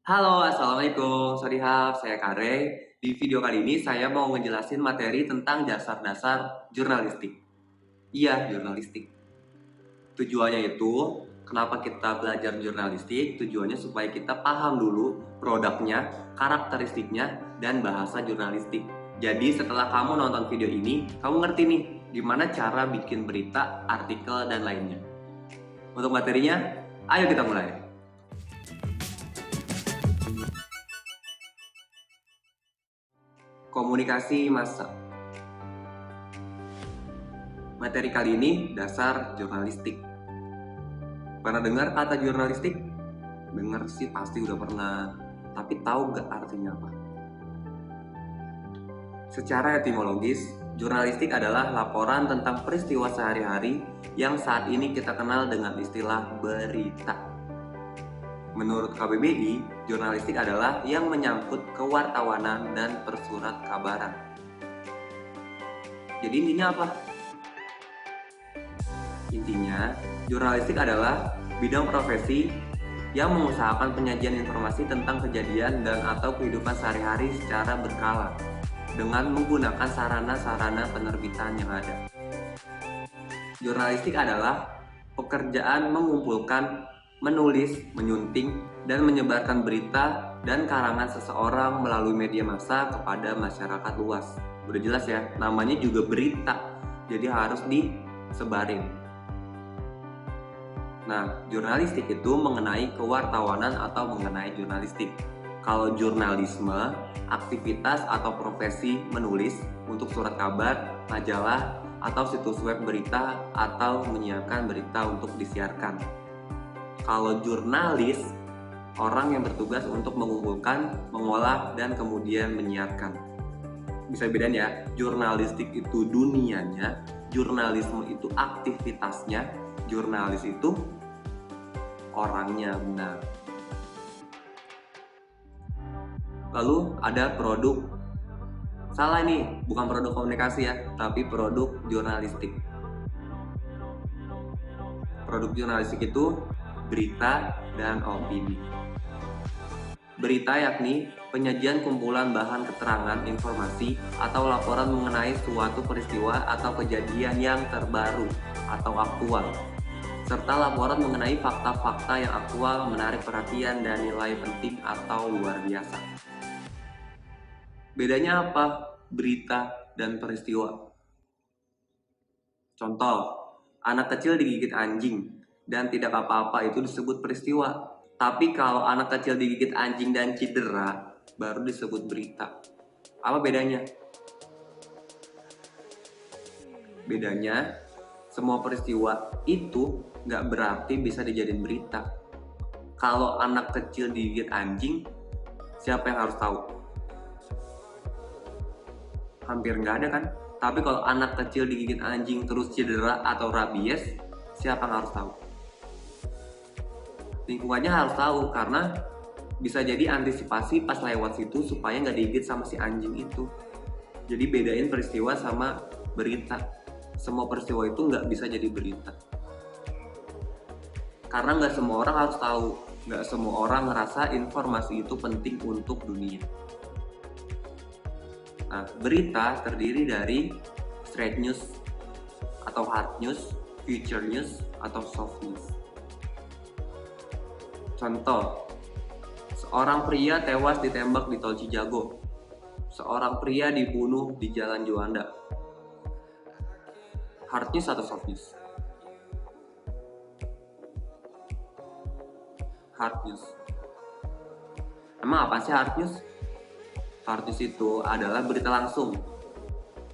Halo, Assalamualaikum. Swadihab, saya Kare. Di video kali ini saya mau ngejelasin materi tentang dasar-dasar jurnalistik. Iya, jurnalistik. Tujuannya itu, kenapa kita belajar jurnalistik? Tujuannya supaya kita paham dulu produknya, karakteristiknya, dan bahasa jurnalistik. Jadi setelah kamu nonton video ini, kamu ngerti nih gimana cara bikin berita, artikel, dan lainnya. Untuk materinya, ayo kita mulai. Komunikasi massa. Materi kali ini dasar jurnalistik. Pernah dengar kata jurnalistik? Dengar sih pasti udah pernah. Tapi tahu gak artinya apa? Secara etimologis, jurnalistik adalah laporan tentang peristiwa sehari-hari yang saat ini kita kenal dengan istilah berita. Menurut KBBI, jurnalistik adalah yang menyangkut kewartawanan dan persurat kabaran. Jadi intinya apa? Intinya, jurnalistik adalah bidang profesi yang mengusahakan penyajian informasi tentang kejadian dan atau kehidupan sehari-hari secara berkala dengan menggunakan sarana-sarana penerbitan yang ada. Jurnalistik adalah pekerjaan mengumpulkan, menulis, menyunting, dan menyebarkan berita dan karangan seseorang melalui media massa kepada masyarakat luas. Udah jelas ya, namanya juga berita, jadi harus disebarin. Nah, jurnalistik itu mengenai kewartawanan atau mengenai jurnalistik. Kalau jurnalisme, aktivitas atau profesi menulis untuk surat kabar, majalah, atau situs web berita atau menyiarkan berita untuk disiarkan. Kalau jurnalis, orang yang bertugas untuk mengumpulkan, mengolah, dan kemudian menyiarkan. Bisa bedain ya, jurnalistik itu dunianya, jurnalisme itu aktivitasnya, jurnalis itu orangnya. Benar. Lalu ada produk. Salah nih, bukan produk komunikasi ya, tapi produk jurnalistik. Produk jurnalistik itu berita dan opini. Berita yakni penyajian kumpulan bahan keterangan, informasi, atau laporan mengenai suatu peristiwa atau kejadian yang terbaru atau aktual, serta laporan mengenai fakta-fakta yang aktual, menarik perhatian, dan nilai penting atau luar biasa. Bedanya apa berita dan peristiwa? Contoh, anak kecil digigit anjing dan tidak apa-apa itu disebut peristiwa. Tapi kalau anak kecil digigit anjing dan cedera, baru disebut berita. Apa bedanya? Bedanya, semua peristiwa itu nggak berarti bisa dijadiin berita. Kalau anak kecil digigit anjing, siapa yang harus tahu? Hampir nggak ada kan? Tapi kalau anak kecil digigit anjing terus cedera atau rabies, siapa yang harus tahu? Lingkungannya harus tahu, karena bisa jadi antisipasi pas lewat situ supaya nggak digigit sama si anjing itu. Jadi bedain peristiwa sama berita. Semua peristiwa itu nggak bisa jadi berita, karena nggak semua orang harus tahu, nggak semua orang ngerasa informasi itu penting untuk dunia. Nah, berita terdiri dari straight news atau hard news, future news atau soft news. Contoh, seorang pria tewas ditembak di Tol Cijago. Seorang pria dibunuh di Jalan Juanda. Hard news atau soft news? Hard news. Emang apa sih hard news? Hard news itu adalah berita langsung.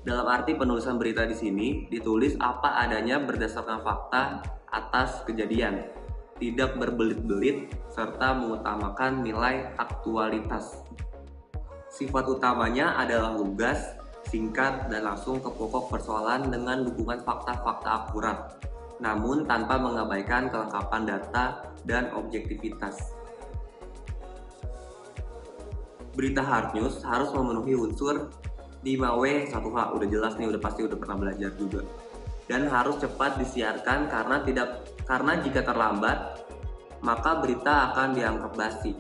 Dalam arti penulisan berita di sini ditulis apa adanya berdasarkan fakta atas kejadian, tidak berbelit-belit, serta mengutamakan nilai aktualitas. Sifat utamanya adalah lugas, singkat, dan langsung ke pokok persoalan dengan dukungan fakta-fakta akurat, namun tanpa mengabaikan kelengkapan data dan objektivitas. Berita hard news harus memenuhi unsur 5W1H, udah jelas nih, udah pasti udah pernah belajar juga. Dan harus cepat disiarkan karena jika terlambat, maka berita akan dianggap basi.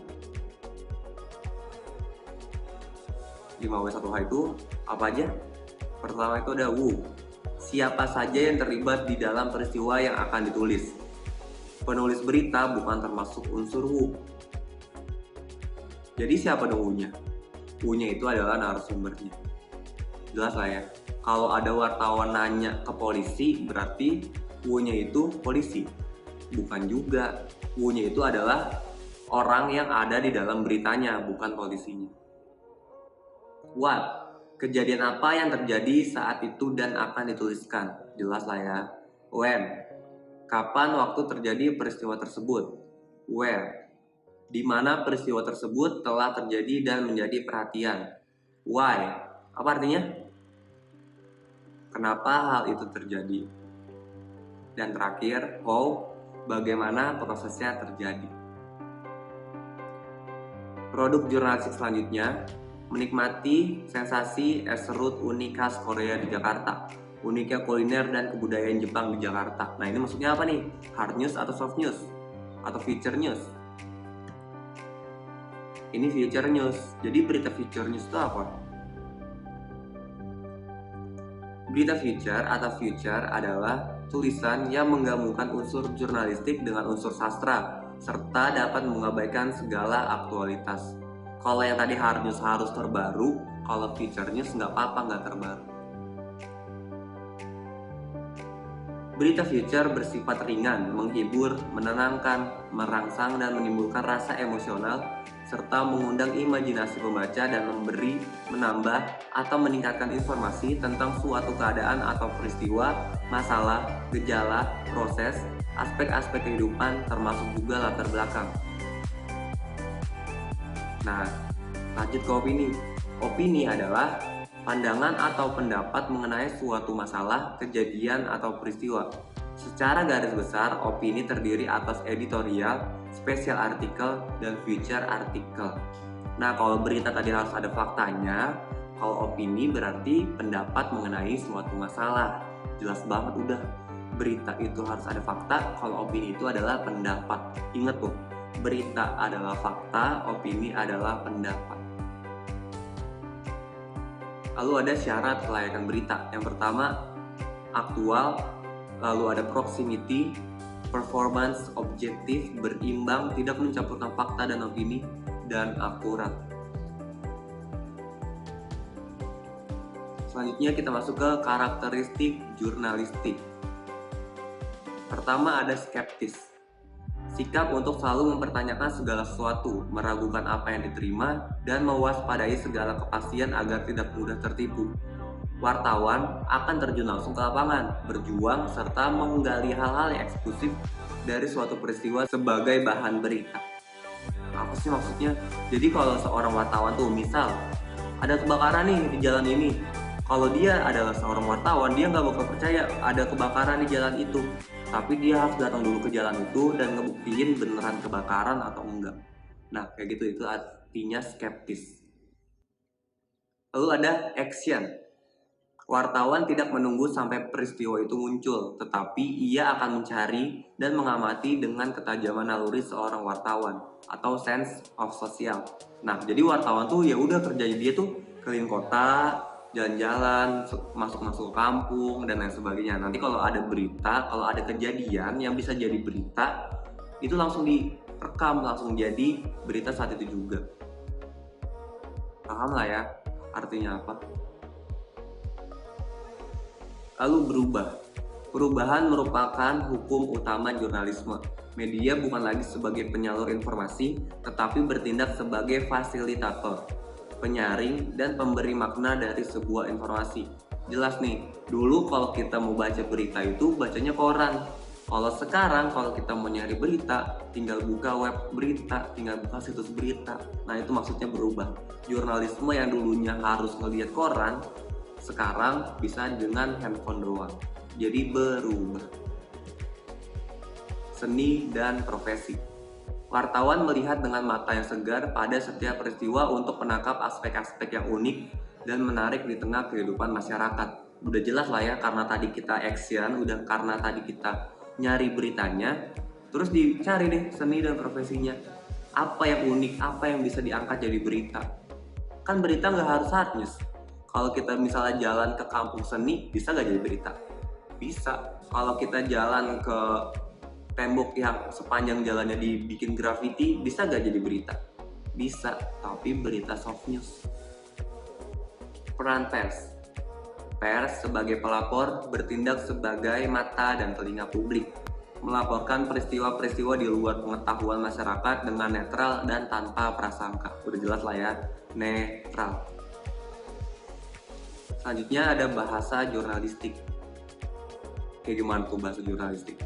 5W1H itu apa aja? Pertama itu ada who. Siapa saja yang terlibat di dalam peristiwa yang akan ditulis. Penulis berita bukan termasuk unsur who. Jadi siapa dong who-nya? Who-nya itu adalah narasumbernya. Jelas lah ya. Kalau ada wartawan nanya ke polisi, berarti who-nya itu polisi. Bukan juga. Who-nya itu adalah orang yang ada di dalam beritanya, bukan polisinya. What? Kejadian apa yang terjadi saat itu dan akan dituliskan? Jelas lah ya. When? Kapan waktu terjadi peristiwa tersebut? Where? Di mana peristiwa tersebut telah terjadi dan menjadi perhatian? Why? Apa artinya? Kenapa hal itu terjadi? Dan terakhir, how? Bagaimana prosesnya terjadi? Produk jurnalistik selanjutnya, menikmati sensasi es serut unik khas Korea di Jakarta, uniknya kuliner dan kebudayaan Jepang di Jakarta. Nah, ini maksudnya apa nih? Hard news atau soft news? Atau feature news? Ini feature news. Jadi berita feature news itu apa? Berita feature atau future adalah tulisan yang menggabungkan unsur jurnalistik dengan unsur sastra, serta dapat mengabaikan segala aktualitas. Kalau yang tadi hard news harus terbaru, kalau feature news nggak apa-apa nggak terbaru. Berita feature bersifat ringan, menghibur, menenangkan, merangsang dan menimbulkan rasa emosional, serta mengundang imajinasi pembaca dan memberi, menambah, atau meningkatkan informasi tentang suatu keadaan atau peristiwa, masalah, gejala, proses, aspek-aspek kehidupan, termasuk juga latar belakang. Nah, lanjut ke opini. Opini adalah pandangan atau pendapat mengenai suatu masalah, kejadian, atau peristiwa. Secara garis besar, opini terdiri atas editorial, spesial artikel, dan feature artikel. Nah, kalau berita tadi harus ada faktanya, kalau opini berarti pendapat mengenai suatu masalah. Jelas banget udah. Berita itu harus ada fakta, kalau opini itu adalah pendapat. Ingat tuh, berita adalah fakta, opini adalah pendapat. Lalu ada syarat kelayakan berita. Yang pertama, aktual, lalu ada proximity, performance, objektif, berimbang, tidak mencampurkan fakta dan opini, dan akurat. Selanjutnya kita masuk ke karakteristik jurnalistik. Pertama ada skeptis. Sikap untuk selalu mempertanyakan segala sesuatu, meragukan apa yang diterima, dan mewaspadai segala kepastian agar tidak mudah tertipu. Wartawan akan terjun langsung ke lapangan, berjuang, serta menggali hal-hal yang eksklusif dari suatu peristiwa sebagai bahan berita. Apa sih maksudnya? Jadi kalau seorang wartawan tuh, misal ada kebakaran nih di jalan ini, kalau dia adalah seorang wartawan, dia nggak bakal percaya ada kebakaran di jalan itu. Tapi dia harus datang dulu ke jalan itu dan ngebuktiin beneran kebakaran atau enggak. Nah, kayak gitu, itu artinya skeptis. Lalu ada action. Wartawan tidak menunggu sampai peristiwa itu muncul, tetapi ia akan mencari dan mengamati dengan ketajaman naluri seorang wartawan atau sense of social. Nah, jadi wartawan tuh ya udah kerjanya dia tuh keliling kota, jalan-jalan, masuk-masuk ke kampung, dan lain sebagainya. Nanti kalau ada berita, kalau ada kejadian yang bisa jadi berita, itu langsung direkam, langsung jadi berita saat itu juga. Paham lah ya artinya apa? Lalu berubah. Perubahan merupakan hukum utama jurnalisme. Media bukan lagi sebagai penyalur informasi, tetapi bertindak sebagai fasilitator, penyaring, dan pemberi makna dari sebuah informasi. Jelas nih, dulu kalau kita mau baca berita itu bacanya koran. Kalau sekarang kalau kita mau nyari berita, tinggal buka web berita, tinggal buka situs berita. Nah, itu maksudnya berubah. Jurnalisme yang dulunya harus ngelihat koran, sekarang bisa dengan handphone doang. Jadi berubah. Seni dan profesi. Wartawan melihat dengan mata yang segar pada setiap peristiwa untuk menangkap aspek-aspek yang unik dan menarik di tengah kehidupan masyarakat. Udah jelas lah ya, karena tadi kita action, udah karena tadi kita nyari beritanya, terus dicari deh seni dan profesinya. Apa yang unik, apa yang bisa diangkat jadi berita. Kan berita nggak harus hard news. Kalau kita misalnya jalan ke kampung seni, bisa nggak jadi berita? Bisa. Kalau kita jalan ke tembok yang sepanjang jalannya dibikin graffiti, bisa nggak jadi berita? Bisa, tapi berita soft news. Peran pers. Pers sebagai pelapor bertindak sebagai mata dan telinga publik, melaporkan peristiwa-peristiwa di luar pengetahuan masyarakat dengan netral dan tanpa prasangka. Udah jelas lah ya, netral. Selanjutnya ada bahasa jurnalistik. Kayak gimana tuh bahasa jurnalistik?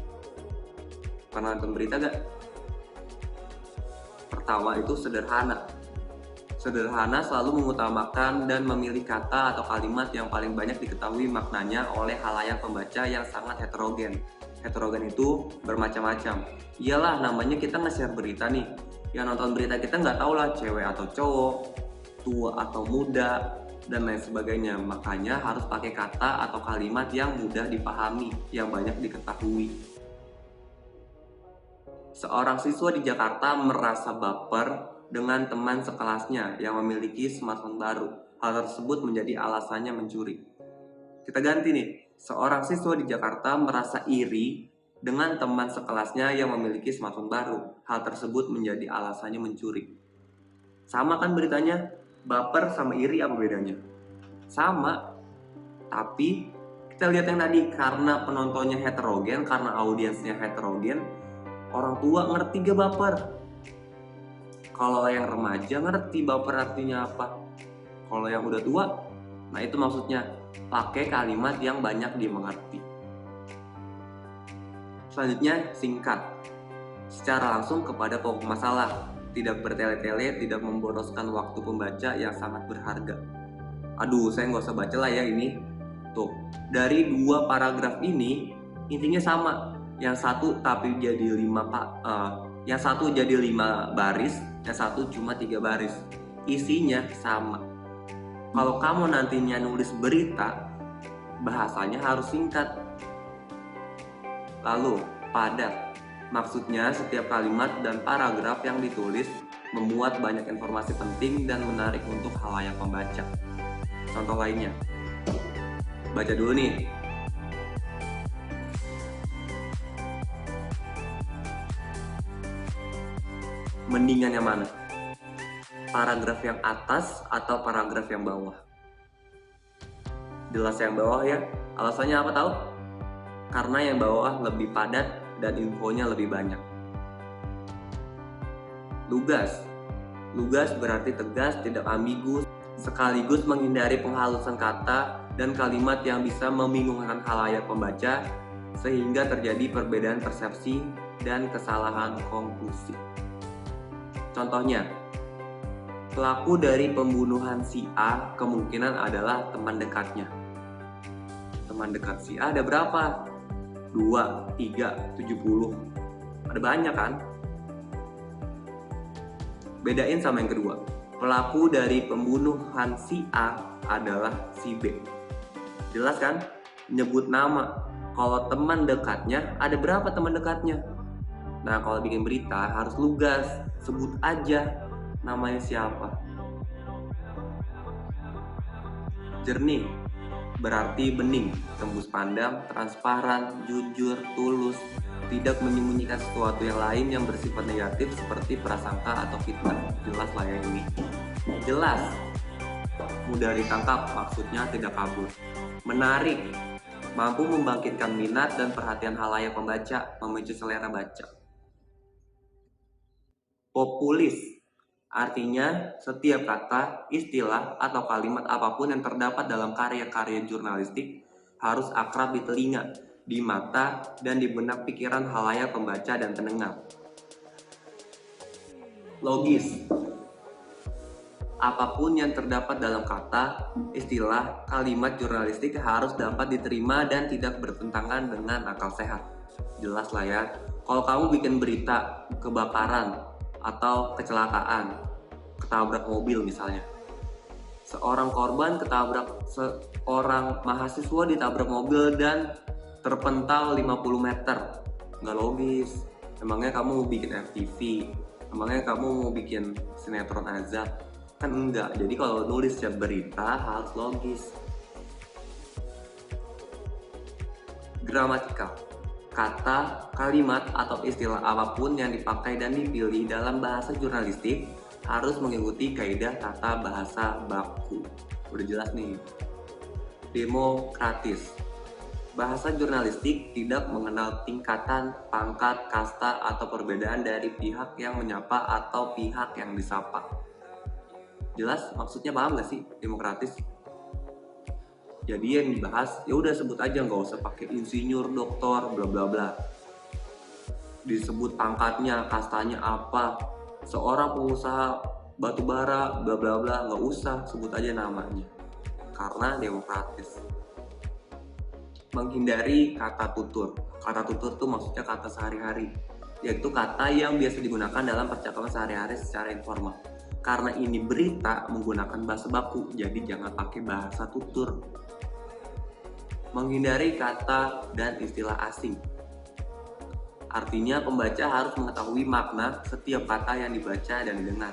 Pernah nonton berita gak? Pertama itu sederhana. Sederhana selalu mengutamakan dan memilih kata atau kalimat yang paling banyak diketahui maknanya oleh khalayak pembaca yang sangat heterogen. Heterogen itu bermacam-macam. Iyalah, namanya kita nge-share berita nih. Yang nonton berita kita nggak tahu lah cewek atau cowok, tua atau muda, dan lain sebagainya. Makanya harus pakai kata atau kalimat yang mudah dipahami, yang banyak diketahui. Seorang siswa di Jakarta merasa baper dengan teman sekelasnya yang memiliki smartphone baru. Hal tersebut menjadi alasannya mencuri. Kita ganti nih, seorang siswa di Jakarta merasa iri dengan teman sekelasnya yang memiliki smartphone baru. Hal tersebut menjadi alasannya mencuri. Sama kan beritanya? Baper sama iri apa bedanya? Sama, tapi kita lihat yang tadi, karena penontonnya heterogen, karena audiensnya heterogen, orang tua ngerti gak baper. Kalau yang remaja ngerti baper artinya apa. Kalau yang udah tua, nah itu maksudnya, pakai kalimat yang banyak dimengerti. Selanjutnya, singkat. Secara langsung kepada pokok masalah, tidak bertele-tele, tidak memboroskan waktu pembaca yang sangat berharga. Aduh, saya nggak usah baca lah ya ini. Tuh, dari 2 paragraf ini, intinya sama. Yang satu tapi jadi 5 yang satu jadi 5 baris, yang satu cuma 3 baris. Isinya sama. Kalau kamu nantinya nulis berita, bahasanya harus singkat. Lalu, padat. Maksudnya setiap kalimat dan paragraf yang ditulis memuat banyak informasi penting dan menarik untuk khalayak pembaca. Contoh lainnya. Baca dulu nih. Mendingan yang mana? Paragraf yang atas atau paragraf yang bawah? Jelas yang bawah ya. Alasannya apa tahu? Karena yang bawah lebih padat dan infonya lebih banyak. Lugas. Lugas berarti tegas, tidak ambigu, sekaligus menghindari penghalusan kata dan kalimat yang bisa membingungkan khalayak pembaca sehingga terjadi perbedaan persepsi dan kesalahan konklusi. Contohnya, pelaku dari pembunuhan si A kemungkinan adalah teman dekatnya. Teman dekat si A ada berapa? 2, 3, 70. Ada banyak kan? Bedain sama yang kedua. Pelaku dari pembunuhan si A adalah si B. Jelas kan? Nyebut nama. Kalau teman dekatnya, ada berapa teman dekatnya? Nah, kalau bikin berita harus lugas, sebut aja namanya siapa. Jernih berarti bening, tembus pandang, transparan, jujur, tulus, tidak menyembunyikan sesuatu yang lain yang bersifat negatif seperti prasangka atau fitnah. Jelas lah ya ini. Jelas, mudah ditangkap, maksudnya tidak kabur. Menarik, mampu membangkitkan minat dan perhatian khalayak pembaca, memicu selera baca. Populis, artinya setiap kata, istilah, atau kalimat apapun yang terdapat dalam karya-karya jurnalistik harus akrab di telinga, di mata, dan di benak pikiran khalayak pembaca dan pendengar. Logis, apapun yang terdapat dalam kata, istilah, kalimat jurnalistik harus dapat diterima dan tidak bertentangan dengan akal sehat. Jelas lah ya, kalau kamu bikin berita kebakaran atau kecelakaan, ketabrak mobil misalnya, seorang mahasiswa ditabrak mobil dan terpental 50 meter. Nggak logis. Emangnya kamu mau bikin FTV? Emangnya kamu mau bikin sinetron azab? Kan enggak. Jadi kalau nulis berita harus logis. Gramatikal. Kata, kalimat, atau istilah apapun yang dipakai dan dipilih dalam bahasa jurnalistik harus mengikuti kaidah tata bahasa baku. Udah jelas nih. Demokratis. Bahasa jurnalistik tidak mengenal tingkatan, pangkat, kasta, atau perbedaan dari pihak yang menyapa atau pihak yang disapa. Jelas maksudnya paham gak sih demokratis? Jadi yang dibahas ya udah sebut aja, nggak usah pakai insinyur, doktor, bla bla bla. Disebut pangkatnya, kastanya apa, seorang pengusaha batubara, bla bla bla, nggak usah, sebut aja namanya. Karena demokratis. Menghindari kata tutur. Kata tutur tuh maksudnya kata sehari-hari, yaitu kata yang biasa digunakan dalam percakapan sehari-hari secara informal. Karena ini berita menggunakan bahasa baku, jadi jangan pakai bahasa tutur. Menghindari kata dan istilah asing. Artinya pembaca harus mengetahui makna setiap kata yang dibaca dan didengar.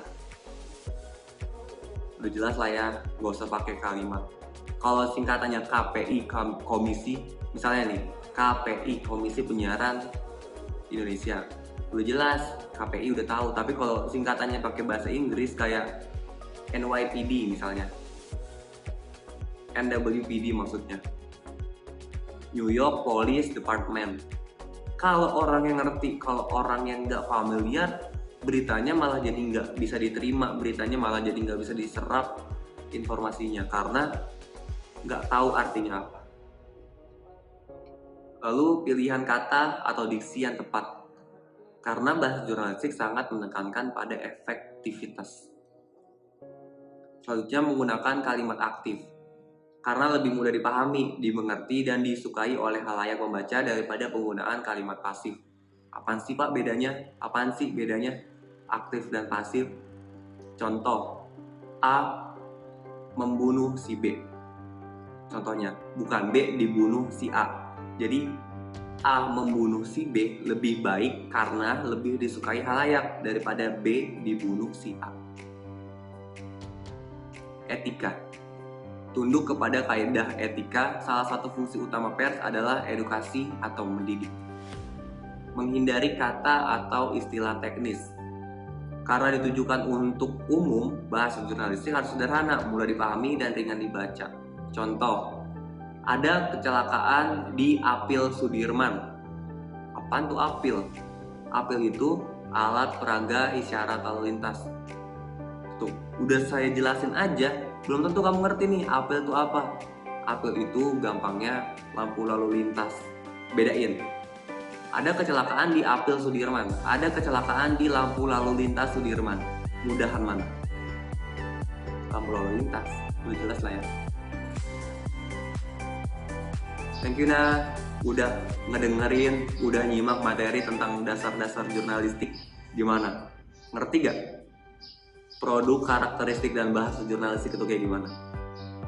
Udah jelas lah ya, gak usah pakai kalimat. Kalau singkatannya KPI Komisi, misalnya nih, KPI Komisi Penyiaran Indonesia. Udah jelas, KPI udah tahu. Tapi kalau singkatannya pakai bahasa Inggris kayak NYPD misalnya, NWPD maksudnya, New York Police Department. Kalau orang yang ngerti, kalau orang yang nggak familiar, beritanya malah jadi nggak bisa diterima, beritanya malah jadi nggak bisa diserap informasinya karena nggak tahu artinya apa. Lalu pilihan kata atau diksi yang tepat, karena bahasa jurnalistik sangat menekankan pada efektivitas. Selanjutnya menggunakan kalimat aktif, karena lebih mudah dipahami, dimengerti, dan disukai oleh khalayak membaca daripada penggunaan kalimat pasif. Apaan sih Pak bedanya? Apaan sih bedanya aktif dan pasif? Contoh, A membunuh si B. Contohnya, bukan B dibunuh si A. Jadi, A membunuh si B lebih baik karena lebih disukai khalayak daripada B dibunuh si A. Etika. Tunduk kepada kaidah etika, salah satu fungsi utama pers adalah edukasi atau mendidik. Menghindari kata atau istilah teknis. Karena ditujukan untuk umum, bahasa jurnalistik harus sederhana, mudah dipahami, dan ringan dibaca. Contoh, ada kecelakaan di Apil Sudirman. Apaan tuh Apil? Apil itu alat peraga isyarat lalu lintas. Tuh, udah saya jelasin aja, belum tentu kamu ngerti nih apel itu apa. Apel itu gampangnya lampu lalu lintas. Bedain. Ada kecelakaan di Apil Sudirman, ada kecelakaan di lampu lalu lintas Sudirman. Mudahan mana? Lampu lalu lintas. Udah jelas lah ya. Thank you Nah, udah ngedengerin, udah nyimak materi tentang dasar-dasar jurnalistik. Gimana? Ngerti gak? Produk, karakteristik, dan bahasa jurnalistik itu kayak gimana?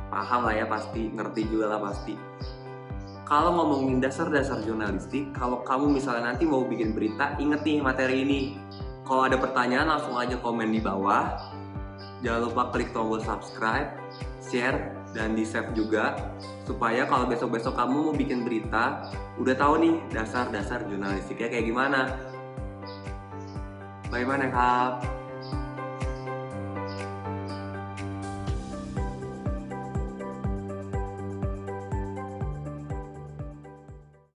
Paham lah ya pasti, ngerti juga lah pasti. Kalau ngomongin dasar-dasar jurnalistik, kalau kamu misalnya nanti mau bikin berita, inget nih materi ini. Kalau ada pertanyaan langsung aja komen di bawah. Jangan lupa klik tombol subscribe, share, dan di-save juga. Supaya kalau besok-besok kamu mau bikin berita, udah tahu nih dasar-dasar jurnalistiknya kayak gimana. Bagaimana Kak?